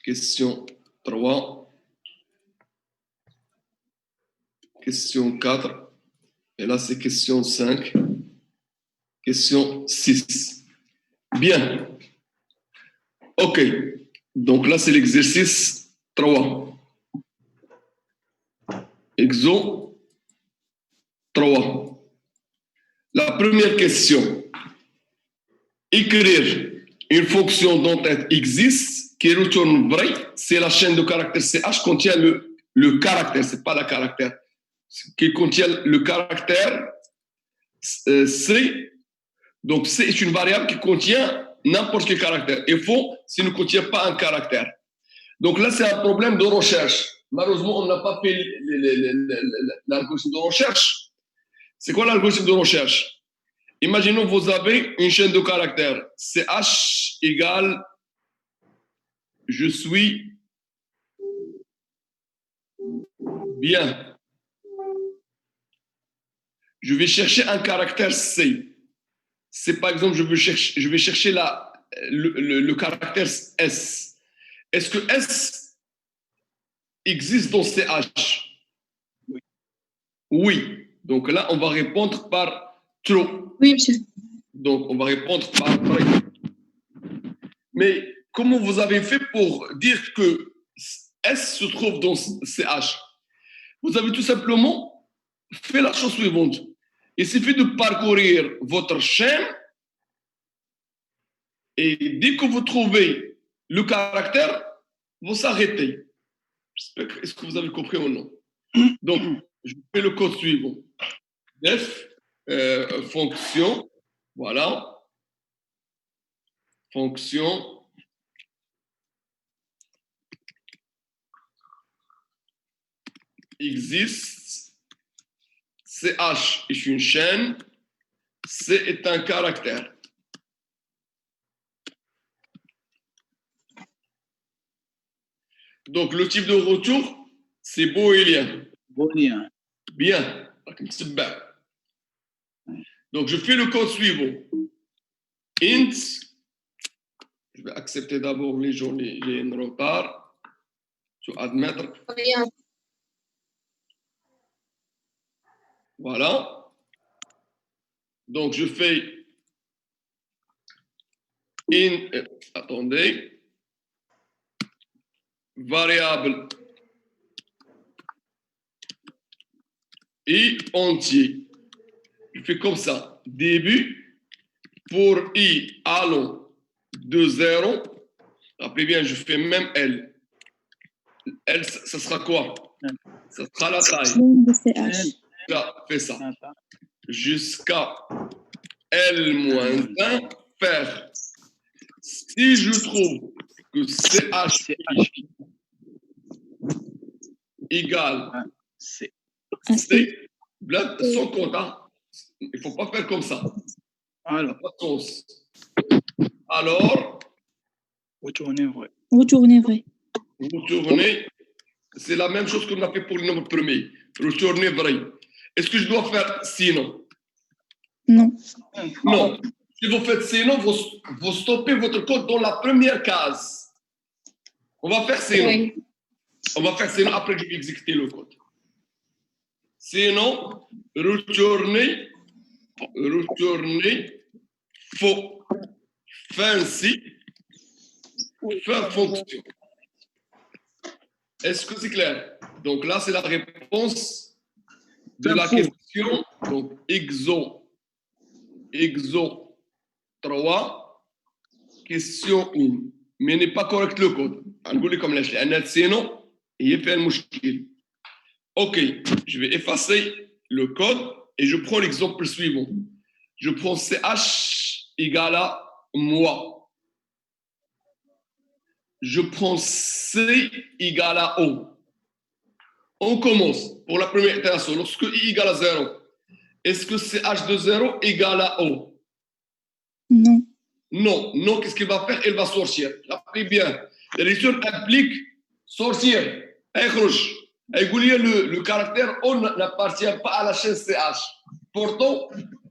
Question 3. Question 4. Et là, c'est question 5. Question 6. Bien. OK. Donc là, c'est l'exercice 3. Exo 3. La première question. Écrire une fonction dont elle existe, qui retourne vrai, c'est la chaîne de caractères CH contient le caractère, c'est pas le caractère, qui contient le caractère C. Donc C est une variable qui contient n'importe quel caractère. Et faux s'il ne contient pas un caractère. Donc là, c'est un problème de recherche. Malheureusement, on n'a pas fait l'algorithme de recherche. C'est quoi l'algorithme de recherche? Imaginons que vous avez une chaîne de caractères. CH égale je suis bien. Je vais chercher un caractère C. C'est par exemple, je vais chercher le caractère S. Est-ce que S existe dans CH? Oui. Oui. Donc là, on va répondre par true. Oui, monsieur. Donc, on va répondre par vrai. Mais comment vous avez fait pour dire que S se trouve dans CH? Vous avez tout simplement fait la chose suivante. Il suffit de parcourir votre chaîne et dès que vous trouvez le caractère, vous s'arrêtez. Est-ce que vous avez compris ou non? Donc, je fais le code suivant. Def, fonction, voilà. Fonction existe. CH est une chaîne. C est un caractère. Donc, le type de retour, c'est booléen. Booléen. Bien. Donc, je fais le code suivant. Int, je vais accepter d'abord les gens, j'ai un retard. Je vais admettre. Rien. Voilà. Donc, je fais attendez. Variable i entier. Je fais comme ça. Début pour i allant de 0. Rappelez bien, je fais même L. L, ça sera quoi? Ça sera la taille. Là, fais ça. Jusqu'à L-1 faire. Si je trouve que CH égale C, sans compte, hein. Il ne faut pas faire comme ça. Alors, pas de sens. Alors, retournez vrai. Retournez vrai. Retourner, c'est la même chose qu'on a fait pour le nombre premier. Retourner vrai. Est-ce que je dois faire sinon? Non. Non. Si vous faites sinon, vous stoppez votre code dans la première case. On va faire sinon. Oui. On va faire sinon après que je vais exécuter le code. Sinon, retourner faux. Fancy, fin fonction. Est-ce que c'est clair? Donc là, c'est la réponse de la question. Donc, exo 3, question 1. Mais n'est pas correct le code. نقول لكم ليش؟ لأن sinon هي فيها المشكل. OK, je vais effacer le code et je prends l'exemple suivant. Je prends CH égale à moi. Je prends C égale à O. On commence pour la première itération. Lorsque I égale à 0, est-ce que CH de 0 égale à O? Non. Non. Non, qu'est-ce qu'il va faire? Il va sortir. Rappelez bien. La return implique sortir. Le caractère O n'appartient pas à la chaîne CH. Pourtant,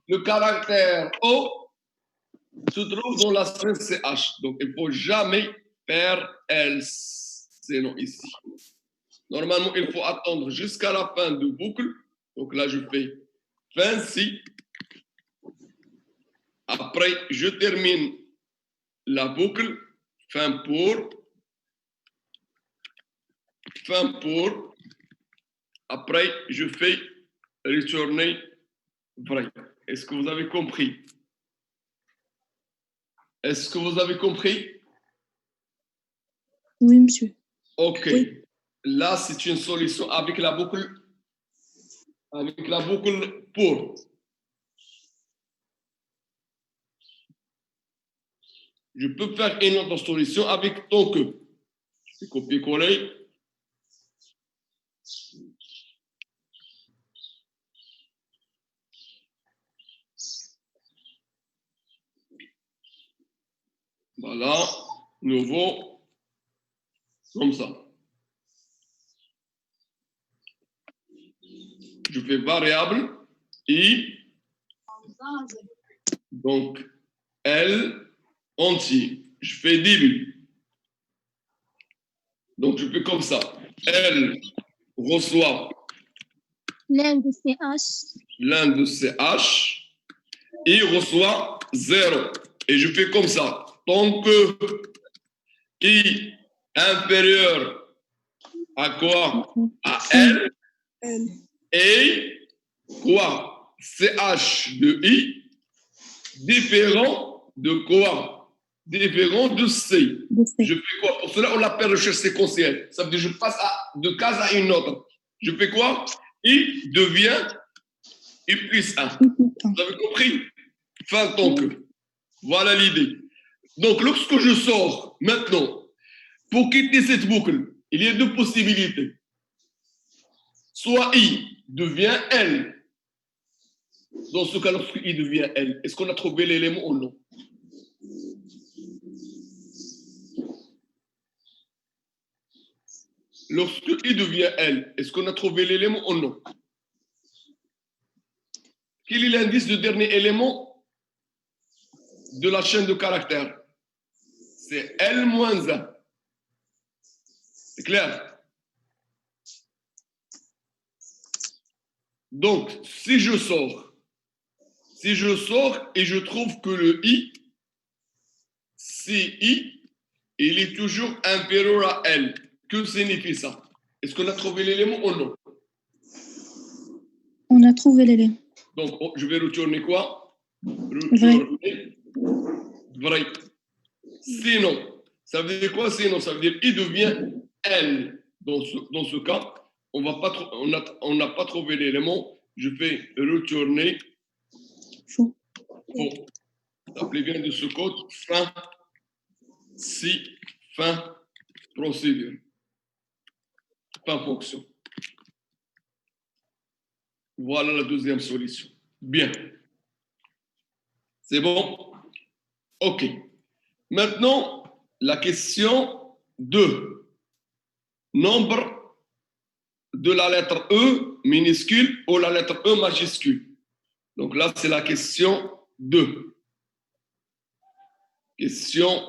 le caractère O se trouve dans la chaîne CH. Donc, il ne faut jamais per else. C'est non ici. Normalement, il faut attendre jusqu'à la fin de boucle. Donc là, je fais fin si. Après, je termine la boucle. Fin pour. Fin pour. Après, je fais retourner vrai. Est-ce que vous avez compris? Est-ce que vous avez compris? Oui, monsieur. OK. Oui. Là, c'est une solution avec la boucle pour. Je peux faire une autre solution avec ton que. Je vais copier-coller. Voilà, nouveau, comme ça. Je fais variable i, donc L entier. Je fais début. Donc je fais comme ça. L reçoit L'un de CH. l'un de ces H, I reçoit 0. Et je fais comme ça. Tant que I inférieur à quoi? À L. Et quoi? CH de I différent de quoi? Différent de C. Je fais quoi? Pour cela, on l'appelle recherche séquentielle. Ça veut dire que je passe de case à une autre. Je fais quoi? I devient I plus 1. Vous avez compris? Fin tant que. Voilà l'idée. Donc, lorsque je sors maintenant, pour quitter cette boucle, il y a deux possibilités. Soit I devient L. Dans ce cas, lorsque I devient L, est-ce qu'on a trouvé l'élément ou non? Lorsque I devient L, est-ce qu'on a trouvé l'élément ou non? Quel est l'indice de dernier élément de la chaîne de caractères? C'est L moins 1. C'est clair? Donc, si je sors et je trouve que le I, CI, il est toujours inférieur à L. Que signifie ça? Est-ce qu'on a trouvé l'élément ou non? On a trouvé l'élément. Donc, je vais retourner quoi? Retourner vrai. Sinon, ça veut dire quoi? Sinon, ça veut dire I devient L. Dans ce cas, on n'a pas trouvé l'élément. Je fais retourner Faux. faux. Appelez bien de ce code fin si fin procédure. Fin fonction. Voilà la deuxième solution. Bien. C'est bon? OK. Maintenant, la question 2. Nombre de la lettre E minuscule ou la lettre E majuscule. Donc là, c'est la question 2. Question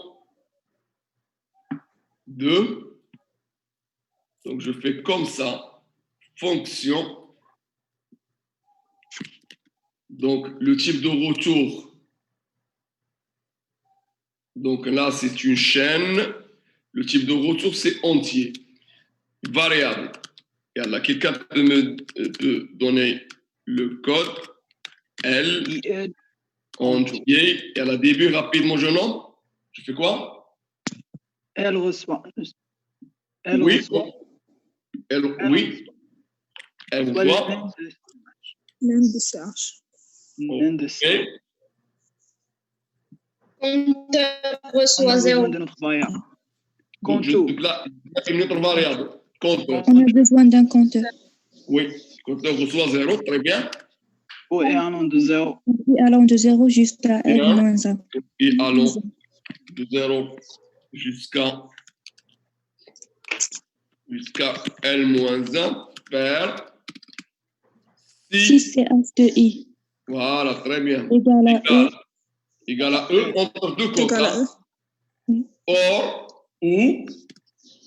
2. Donc je fais comme ça. Fonction. Donc le type de retour. Donc là, c'est une chaîne. Le type de retour, c'est entier. Variable. Et là, quelqu'un peut donner le code L entier. Et à la début, rapidement, je nomme. Je fais quoi? Elle reçoit. Oui. Oui. Elle reçoit. L'un de CH. L'un de ces. Compteur On reçoit a 0. besoin de notre variable. Donc, là, il y a une autre variable. Compteur. On a besoin d'un compteur. Oui. Compteur reçoit 0. Très bien. O est allant de 0. Et allant de 0 jusqu'à L moins 1. Et allons de 0 jusqu'à L moins 1 per 6 6. CH de I. Voilà, très bien. Égal à E. Égal à E entre deux quotas. Oui. Or, ou,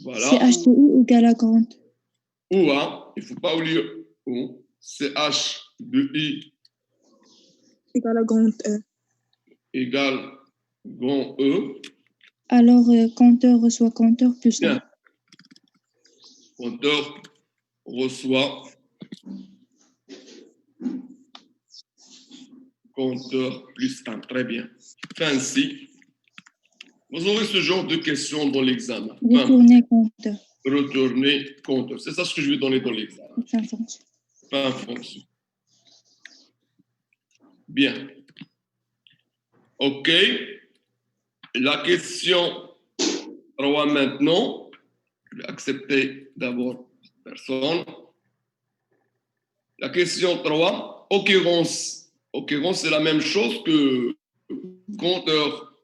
voilà, CH de I égale à 40. ou, hein, il ne faut pas oublier ou, CH de I Égale à grand E. égale grand E. Alors, compteur reçoit compteur plus 1. Bien. Compteur reçoit compteur plus 1. Très bien. Ainsi, vous aurez ce genre de questions dans l'examen. Retourner compteur. Retourner compteur. C'est ça ce que je vais donner dans l'examen. Fin fonction. Fin fonction. Bien. OK. La question 3 maintenant. Je vais accepter d'abord personne. La question 3, occurrence. Occurrence, c'est la même chose que compteur.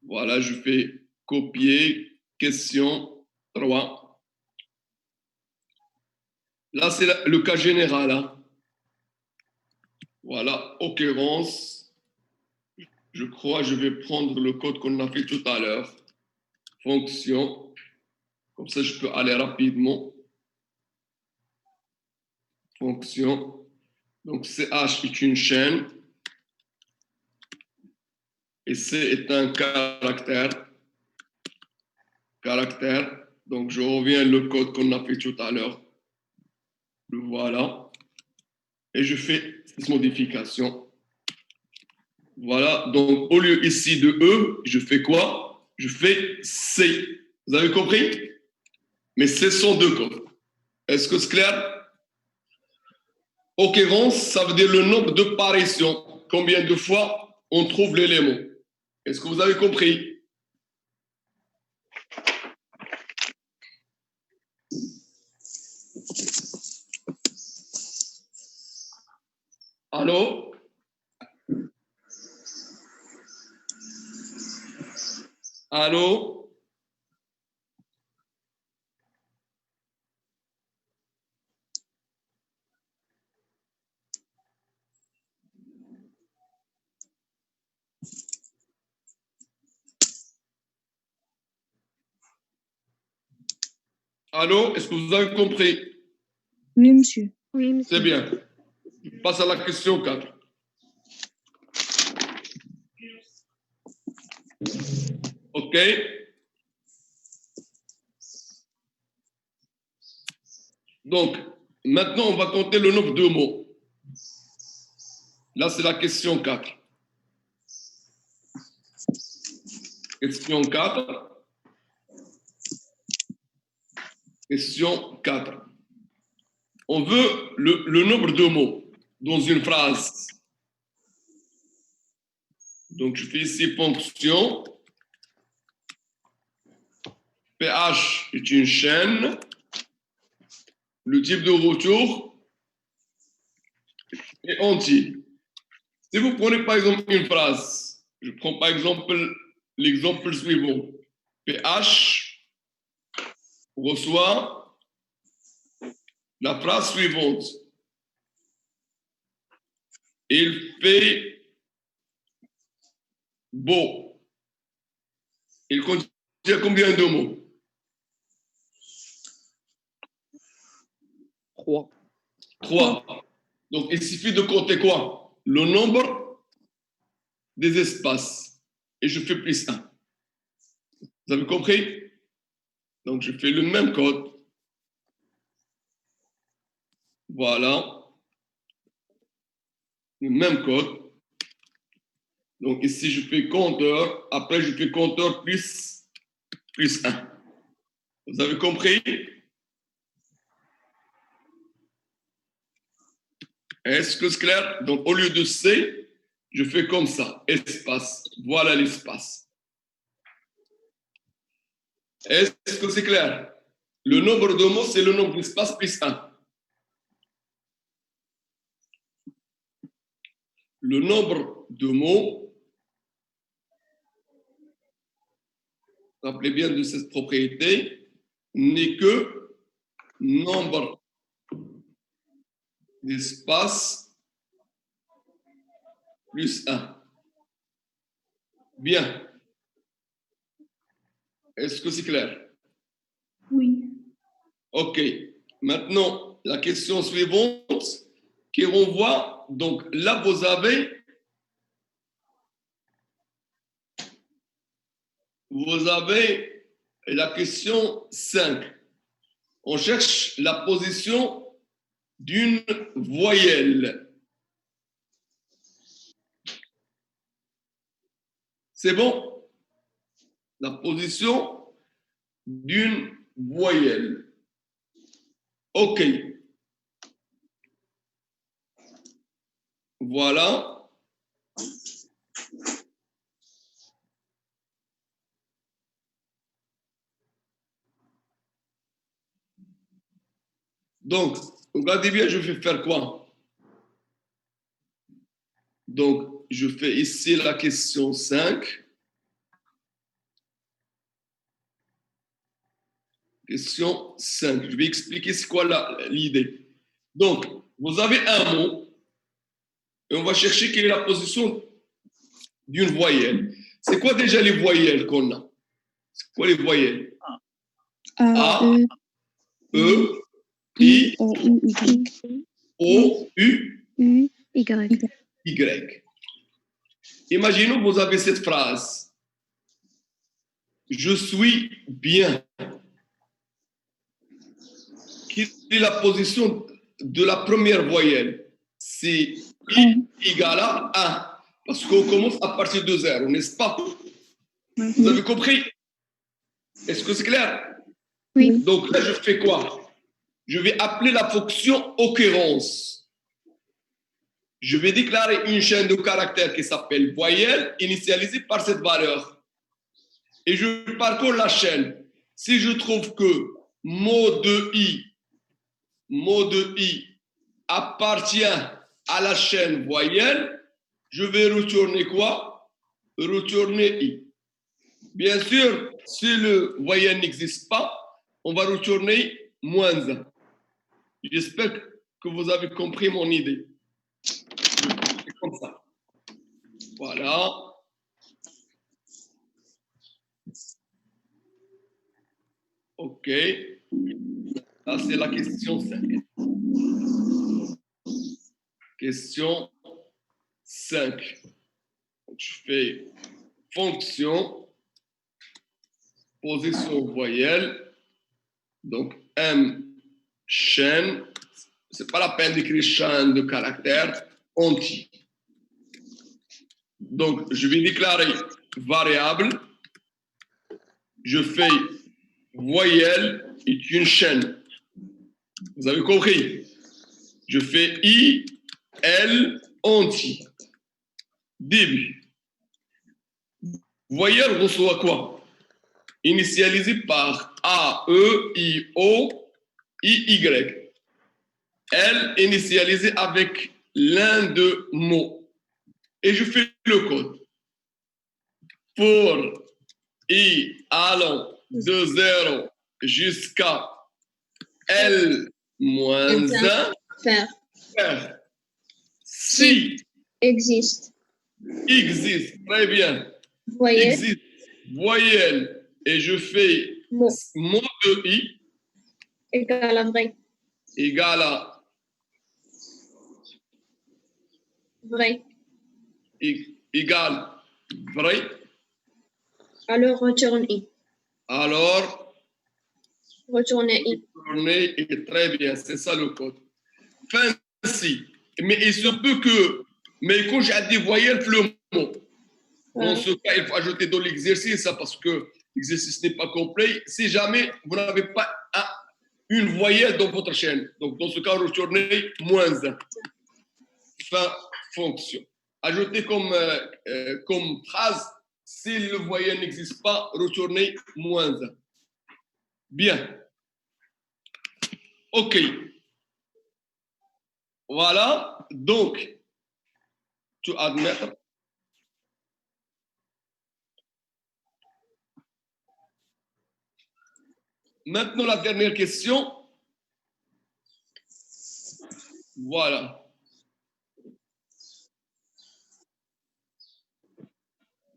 Voilà, je fais copier, question 3. Là, c'est le cas général. Hein. Voilà, occurrence. Je crois que je vais prendre le code qu'on a fait tout à l'heure. Fonction. Comme ça, je peux aller rapidement. Fonction. Donc, CH est une chaîne. Et C est un caractère. Caractère. Donc, je reviens le code qu'on a fait tout à l'heure. Le voilà. Et je fais cette modification. Voilà. Donc, au lieu ici de E, je fais quoi? Je fais C. Vous avez compris? Mais ce sont deux codes. Est-ce que c'est clair? Occurrence, ça veut dire le nombre de apparitions. Combien de fois on trouve l'élément? Est-ce que vous avez compris? Allô? Allô? Allô? Est-ce que vous avez compris? Oui, monsieur. C'est bien. Je passe à la question 4. OK? Donc, maintenant, on va compter le nombre de mots. Là, c'est la question 4. Question 4. Question 4. On veut le nombre de mots dans une phrase. Donc, je fais ici fonction. PH est une chaîne. Le type de retour est entier. Si vous prenez par exemple une phrase, je prends par exemple l'exemple suivant. PH reçoit la phrase suivante. Il fait beau. Il contient combien de mots? 3. 3. Donc, il suffit de compter quoi? Le nombre des espaces. Et je fais plus 1. Vous avez compris? Donc, je fais le même code. Voilà. Le même code. Donc, ici, je fais compteur. Après, je fais compteur plus 1. Vous avez compris? Est-ce que c'est clair? Donc, au lieu de C, je fais comme ça. Espace. Voilà l'espace. Est-ce que c'est clair? Le nombre de mots, c'est le nombre d'espaces plus 1. Le nombre de mots, rappelez bien de cette propriété, n'est que nombre d'espaces plus 1. Bien. Est-ce que c'est clair? Oui. OK. Maintenant, la question suivante qui renvoie. Donc là, vous avez la question 5. On cherche la position d'une voyelle. C'est bon? La position d'une voyelle. OK. Voilà. Donc, regardez bien, je vais faire quoi? Donc, je fais ici la question 5. Question 5. Je vais expliquer c'est quoi l'idée. Donc, vous avez un mot et on va chercher quelle est la position d'une voyelle. C'est quoi déjà les voyelles qu'on a? C'est quoi les voyelles? A, A, E, I, O, U, Y. O, U, U, Y. Y. Imaginons que vous avez cette phrase. Je suis bien. Quelle est la position de la première voyelle? C'est I égale à 1. Parce qu'on commence à partir de 0, n'est-ce pas? Vous avez compris? Est-ce que c'est clair? Oui. Donc là, je fais quoi? Je vais appeler la fonction occurrence. Je vais déclarer une chaîne de caractères qui s'appelle voyelle, initialisée par cette valeur. Et je parcours la chaîne. Si je trouve que mot de I appartient à la chaîne voyelle, je vais retourner quoi? Retourner I. Bien sûr, si le voyelle n'existe pas, on va retourner moins 1. J'espère que vous avez compris mon idée. C'est comme ça. Voilà. OK. Là, c'est la question 5. Question 5. Donc, je fais fonction, position voyelle. Donc, M, chaîne. C'est pas la peine d'écrire chaîne de caractères entier. Donc, je vais déclarer variable. Je fais voyelle est une chaîne. Vous avez compris? Je fais I, L, entier. Début. Voyelle reçoit quoi? Initialisé par A, E, I, O, I, Y. L initialisé avec l'un de mots. Et je fais le code. Pour I allant de 0 jusqu'à L moins 1, Faire. si Existe. existe, très bien, Voyelle. existe voyelle et je fais Mot. mot de I Égal à vrai. égale à Vrai. égale vrai, Alors retourne I. alors Retournez I. tourner est très bien, c'est ça le code. Fancy. Mais il se peut que, mais quand j'ai des voyelles, le mot. Dans ce cas, il faut ajouter dans l'exercice, parce que l'exercice n'est pas complet. Si jamais vous n'avez pas une voyelle dans votre chaîne, donc dans ce cas, retournez moins 1. Fin fonction. Ajoutez comme phrase, si le voyelle n'existe pas, retournez moins 1. Bien. OK. Voilà. Donc, tu admettre. Maintenant, la dernière question. Voilà.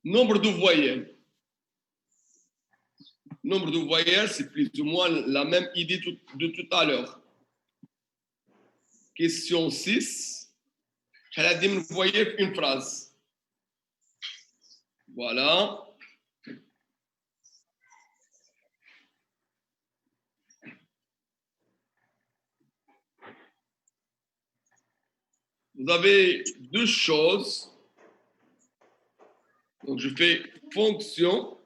Nombre de voyelles. nombre de voyelles, c'est plus ou moins la même idée de tout à l'heure. Question 6. Vous voyez une phrase. Voilà. Vous avez deux choses. Donc, je fais fonction.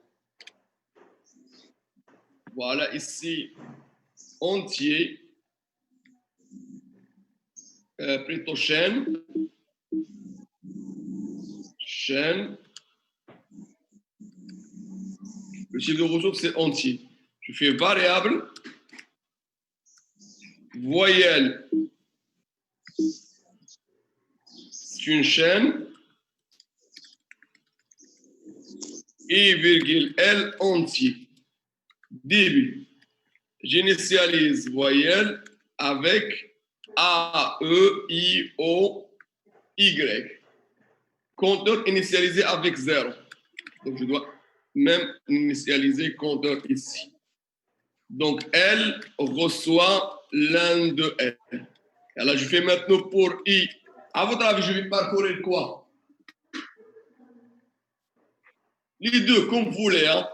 Voilà, ici, entier. Plutôt chaîne. Chaîne. Le chiffre de ressources, c'est entier. Je fais variable. Voyelle. C'est une chaîne. I, virgule, L entier. Début. J'initialise voyelle avec A, E, I, O, Y. Compteur initialisé avec 0. Donc, je dois même initialiser compteur ici. Donc, L reçoit l'un de L. Alors, je fais maintenant pour I. À votre avis, je vais parcourir quoi? Les deux, comme vous voulez. Hein?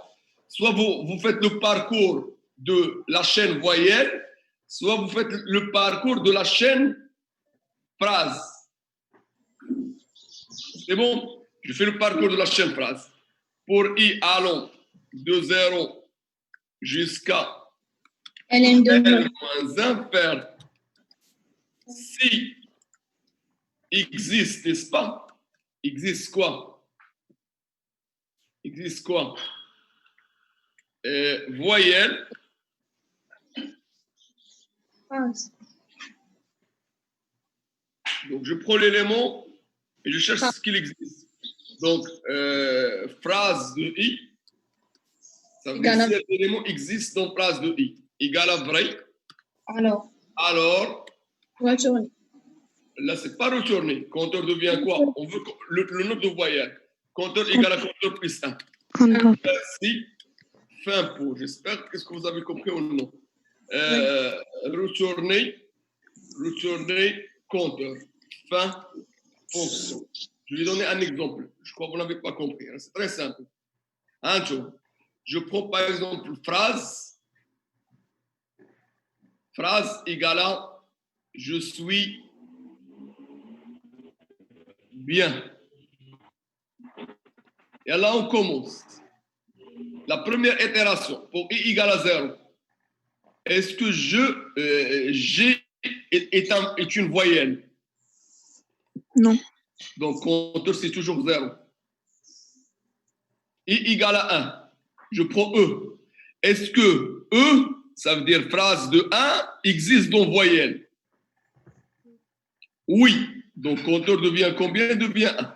Soit vous faites le parcours de la chaîne voyelle, soit vous faites le parcours de la chaîne phrase. C'est bon? Je fais le parcours de la chaîne phrase. Pour I, allons de 0 jusqu'à L moins 1 faire si existe, n'est-ce pas? Existe quoi? Existe quoi? Voyelle. Donc, je prends l'élément et je cherche ce qu'il existe. Donc, phrase de I, ça veut dire si l'élément existe dans phrase de I, égale à vrai. Alors, Retourner. là, c'est pas retourner. Compteur devient quoi? On veut le nombre de voyelles. Compteur égale à compteur plus 1. Merci. Fin pour. J'espère que vous avez compris ou non. Retourner, compteur. Fin, fonction. Je vais donner un exemple. Je crois que vous n'avez pas compris. C'est très simple. Je prends par exemple phrase. Phrase égale à je suis bien. Et là, on commence. La première itération pour I égale à 0. Est-ce que G est une voyelle? Non. Donc, compteur, c'est toujours 0. I égale à 1. Je prends E. Est-ce que E, ça veut dire phrase de 1, existe dans voyelle? Oui. Donc, compteur devient combien? Devient 1.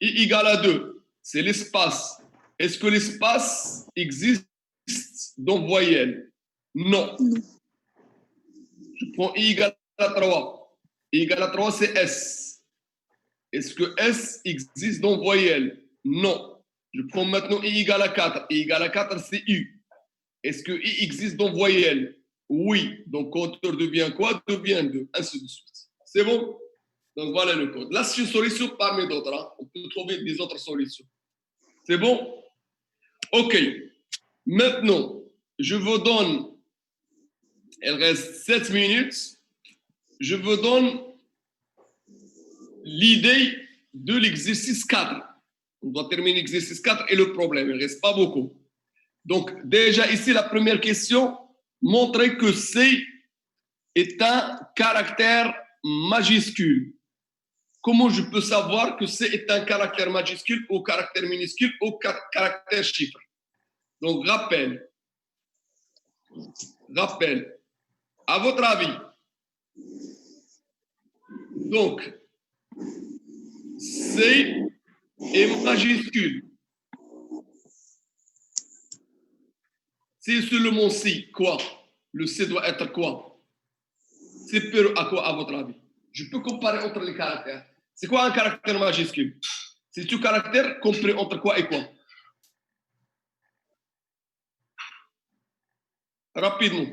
I égale à 2. C'est l'espace. Est-ce que l'espace existe dans voyelle? Non. Je prends I égale à 3. I égale à 3, c'est S. Est-ce que S existe dans voyelle? Non. Je prends maintenant I égale à 4. I égale à 4, c'est U. Est-ce que I existe dans voyelle? Oui. Donc, compteur devient quoi? Devient 2. Ainsi de suite. C'est bon? Donc, voilà le code. Là, c'est une solution parmi d'autres. Hein. On peut trouver des autres solutions. C'est bon? OK. Maintenant, je vous donne, il reste 7 minutes, je vous donne l'idée de l'exercice 4. On doit terminer l'exercice 4 et le problème, il ne reste pas beaucoup. Donc, déjà ici, la première question, montrer que C est un caractère majuscule. Comment je peux savoir que C est un caractère majuscule ou caractère minuscule ou caractère chiffre? Donc, rappel. À votre avis, donc, C est majuscule. C'est seulement C, quoi? Le C doit être quoi? C'est pire à quoi, à votre avis? Je peux comparer entre les caractères. C'est quoi un caractère majuscule? C'est tout caractère compris entre quoi et quoi? rapidement.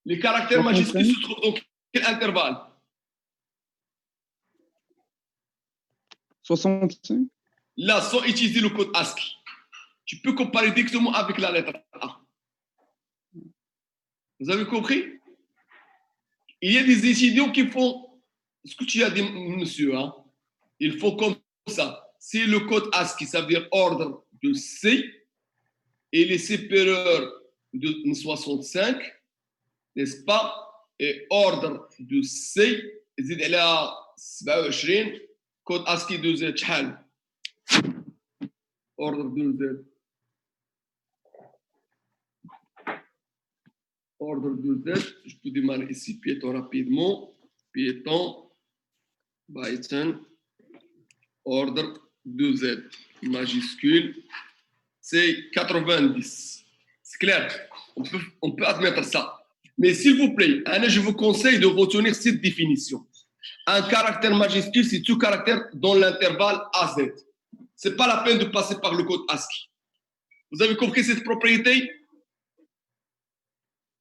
Les caractères majuscules se trouvent dans quel intervalle? 65. Là, sans utiliser le code ASCII, tu peux comparer directement avec la lettre A. Vous avez compris? Il y a des étudiants qui font ce que tu as dit, monsieur. Hein? Ils font comme ça. C'est le code ASCII, ça veut dire ordre de C, et les supérieurs de 65, n'est-ce pas? Et ordre de C, زيد على 27 code ASCII de Z شحال؟ Ordre de Z. Ordre de Z, je peux démarrer ici piéton rapidement. Piéton, Python, ordre de Z, majuscule, c'est 90. C'est clair, on peut admettre ça. Mais s'il vous plaît, je vous conseille de retenir cette définition. Un caractère majuscule, c'est tout caractère dans l'intervalle AZ. Ce n'est pas la peine de passer par le code ASCII. Vous avez compris cette propriété?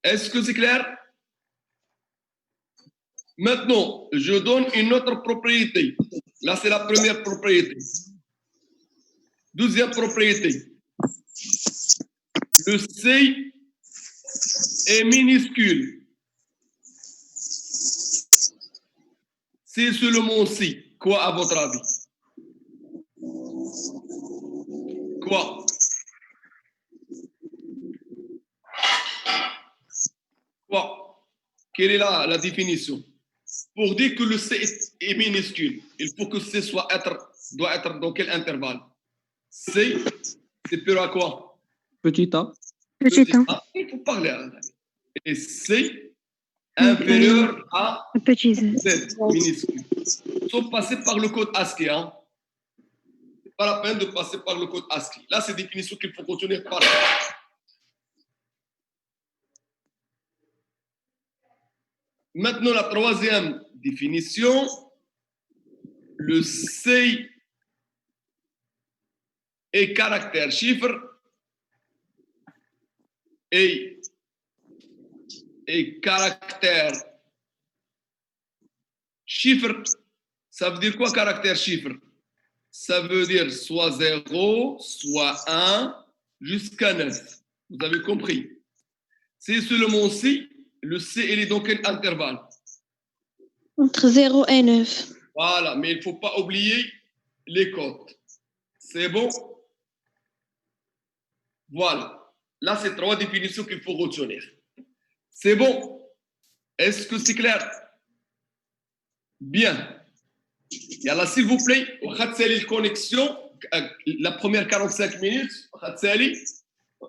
Est-ce que c'est clair? Maintenant, je donne une autre propriété. Là, c'est la première propriété. Deuxième propriété. Le C est minuscule. C'est seulement C. Quoi, à votre avis? Quoi? Quoi? Quelle est la définition? Pour dire que le C est minuscule, il faut que C doit être dans quel intervalle? C, c'est plus à quoi? Petit a. Petit a. Il faut parler. Et C, inférieur à Petit z. Z, minuscule. Sauf passer par le code ASCII. Hein? Ce n'est pas la peine de passer par le code ASCII. Là, c'est des définitions qu'il faut retenir par là. Maintenant, la troisième définition, le C est caractère chiffre et caractère chiffre. Ça veut dire quoi caractère chiffre? Ça veut dire soit 0, soit 1, jusqu'à 9. Vous avez compris? C'est seulement si le C, il est dans quel intervalle? Entre 0 et 9. Voilà, mais il ne faut pas oublier les codes. C'est bon? Voilà. Là, c'est trois définitions qu'il faut retenir. C'est bon? Est-ce que c'est clair? Bien. Yalla, s'il vous plaît, on va faire la connexion. La première 45 minutes, on va faire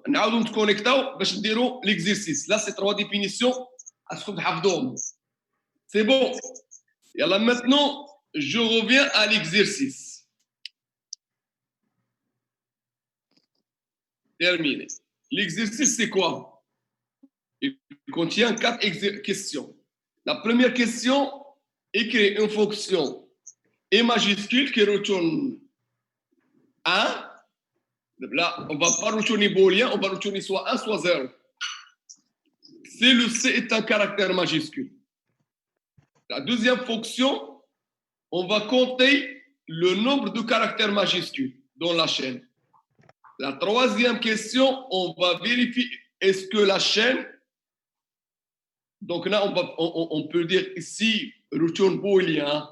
نعاودوا نتكونيكتاو باش نديروا l'exercice. Là, c'est trois définitions. اسكم تحفظوهم. C'est bon. Yalla, maintenant, je reviens à l'exercice. Terminé. L'exercice, c'est quoi? Il contient 4 questions. La première question, écrire une fonction E majuscule qui retourne 1. Là, on ne va pas retourner booléen, on va retourner soit 1, soit 0. Si le C est un caractère majuscule. La deuxième fonction, on va compter le nombre de caractères majuscules dans la chaîne. La troisième question, on va vérifier est-ce que la chaîne, donc là, on peut dire ici, retourne booléen.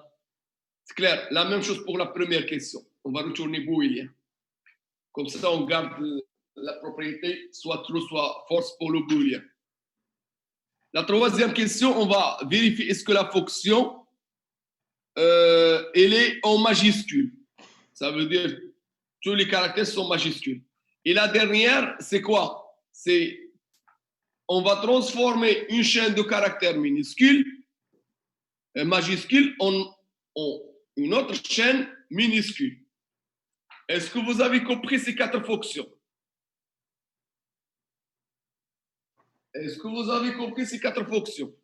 C'est clair, la même chose pour la première question. On va retourner booléen. Comme ça, on garde la propriété, soit true, soit false pour le booléen. La troisième question, on va vérifier est-ce que la fonction, elle est en majuscule. Ça veut dire tous les caractères sont majuscules. Et la dernière, c'est quoi? C'est on va transformer une chaîne de caractères minuscules, majuscules en une autre chaîne minuscule. Est-ce que vous avez compris ces 4 fonctions? Est-ce que vous avez compris ces 4 fonctions?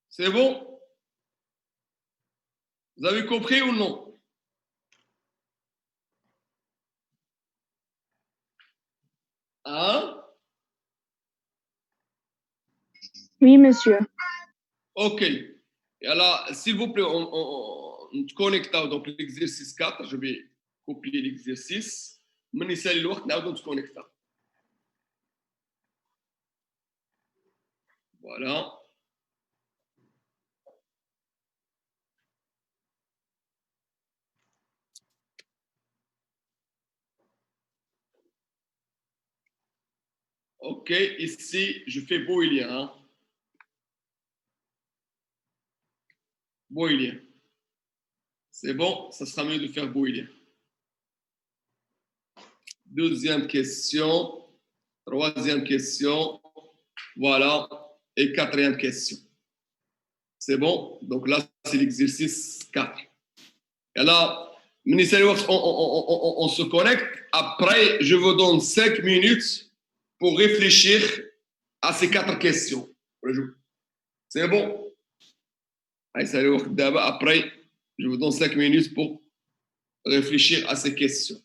C'est bon? Vous avez compris ou non? Hein? Oui, monsieur. OK. Et alors, s'il vous plaît, on connecte donc l'exercice 4. Je vais copier l'exercice. من يسالي الوقت نعاودو نتكونيكتا. Voilà. OK, ici, je fais booléen. Hein? Booléen. C'est bon, ça sera mieux de faire booléen. Deuxième question. Troisième question. Voilà. Et quatrième question. C'est bon? Donc là, c'est l'exercice 4. Et là, on se connecte. Après, je vous donne 5 minutes pour réfléchir à ces 4 questions. C'est bon? Après, je vous donne 5 minutes pour réfléchir à ces questions.